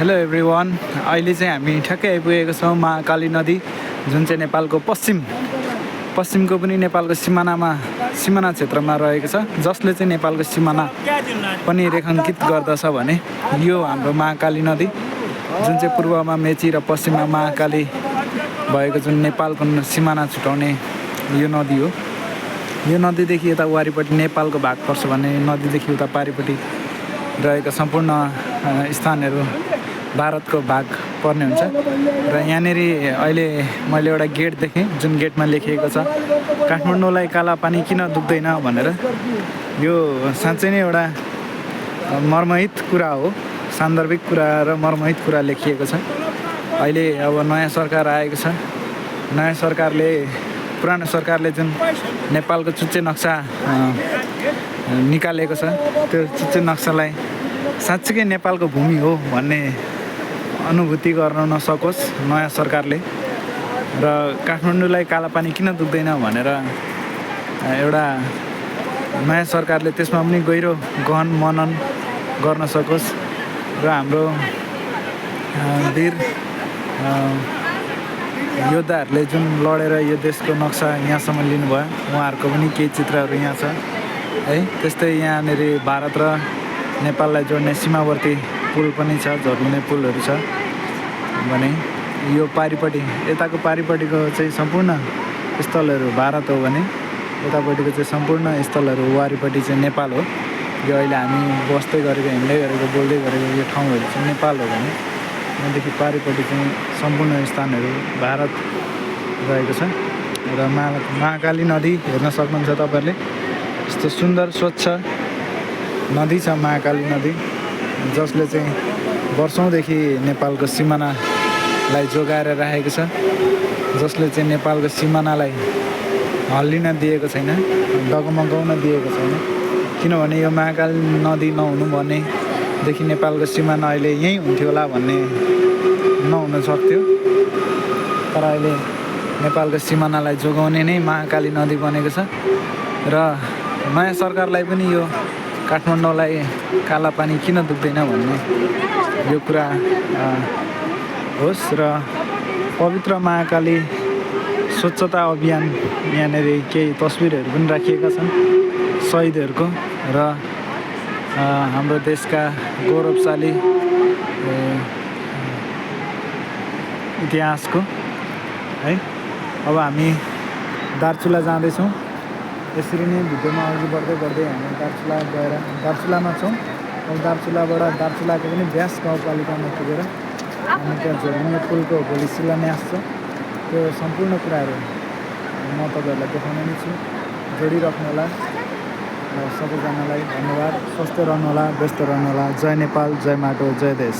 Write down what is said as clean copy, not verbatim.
Hello everyone. अहिले चाहिँ हामी ठ्याक्कै आइपुगेको छौँ महाकाली नदी, जुन चाहिँ नेपालको पश्चिमको पनि नेपालको सिमाना क्षेत्रमा रहेको छ, जसले चाहिँ नेपालको सिमाना पनि रेखाङ्कित गर्दछ भने यो हाम्रो महाकाली नदी, जुन चाहिँ पूर्वमा मेची र पश्चिममा महाकाली भएको जुन नेपालको सिमाना छुटाउने यो नदी हो। यो नदीदेखि यता वारिपट्टि नेपालको भाग पर्छ भने नदीदेखि उता पारिपट्टि रहेका सम्पूर्ण स्थानहरू भारतको भाग पर्ने हुन्छ। र यहाँनिर अहिले मैले एउटा गेट देखेँ, जुन गेटमा लेखिएको छ काठमाडौँलाई काला पानी किन दुख्दैन भनेर। यो साँच्चै नै एउटा मर्महित कुरा हो, सान्दर्भिक कुरा र मर्महित कुरा लेखिएको छ। अहिले अब नयाँ सरकार आएको छ, नयाँ सरकारले पुरानो सरकारले जुन नेपालको चुच्चे नक्सा निकालेको छ, त्यो चुच्चे नक्सालाई साँच्चीकै नेपालको भूमि हो भन्ने अनुभूति गर्न नसकोस् नयाँ सरकारले, र काठमाडौँलाई कालापानी किन दुख्दैन भनेर एउटा नयाँ सरकारले त्यसमा पनि गहिरो गहन मनन गर्न सकोस्। र हाम्रो वीर योद्धाहरूले जुन लडेर यो देशको नक्सा यहाँसम्म लिनुभयो, उहाँहरूको पनि केही चित्रहरू यहाँ छ है। त्यस्तै यहाँनिर भारत र नेपाललाई जोड्ने सीमावर्ती पुल पनि छ, झर्लुने पुलहरू छ भने यो पारिपट्टि यताको पारिपट्टिको चाहिँ सम्पूर्ण स्थलहरू भारत हो भने यतापट्टिको चाहिँ सम्पूर्ण स्थलहरू वारिपट्टि चाहिँ नेपाल हो। यो अहिले हामी बस्दै गरेको, हिँड्दै गरेको, बोल्दै गरेको यो ठाउँहरू चाहिँ नेपाल हो भने यहाँदेखि पारिपट्टि चाहिँ सम्पूर्ण स्थानहरू भारत रहेको छ। र महाकाली नदी हेर्न सक्नुहुन्छ तपाईँहरूले, यस्तो सुन्दर स्वच्छ नदी छ महाकाली नदी, जसले चाहिँ वर्षौँदेखि नेपालको सिमानालाई जोगाएर राखेको छ, जसले चाहिँ नेपालको सिमानालाई हल्लिन दिएको छैन, डगमगाउन दिएको छैन। किनभने यो महाकाली नदी नहुनु भनेदेखि नेपालको सिमाना अहिले यहीँ हुन्थ्यो होला भन्ने नहुन सक्थ्यो, तर अहिले नेपालको सिमानालाई जोगाउने नै महाकाली नदी बनेको छ। र नयाँ सरकारलाई पनि यो काठमाडौँलाई काला पानी किन दुख्दैन भन्ने यो कुरा होस्। र पवित्र महाकाली स्वच्छता अभियान, यहाँनिर केही तस्बिरहरू पनि राखिएका छन् शहीदहरूको र हाम्रो देशका गौरवशाली इतिहासको है। अब हामी दार्चुला जाँदैछौँ। यसरी नै भिडियोमा अघि बढ्दै हामी दार्चुलामा छौँ। अब दार्चुलाको पनि ब्यास गाउँपालिकामा पुगेर हामी त्यहाँ झोलुने पुलको भोलि शिलान्यास छ। त्यो सम्पूर्ण कुराहरू म तपाईँहरूलाई देखाउने नै छु। जोडिराख्नु होला। सबैजनालाई धन्यवाद। स्वस्थ रहनुहोला, व्यस्त रहनुहोला। जय नेपाल, जय माटो, जय देश।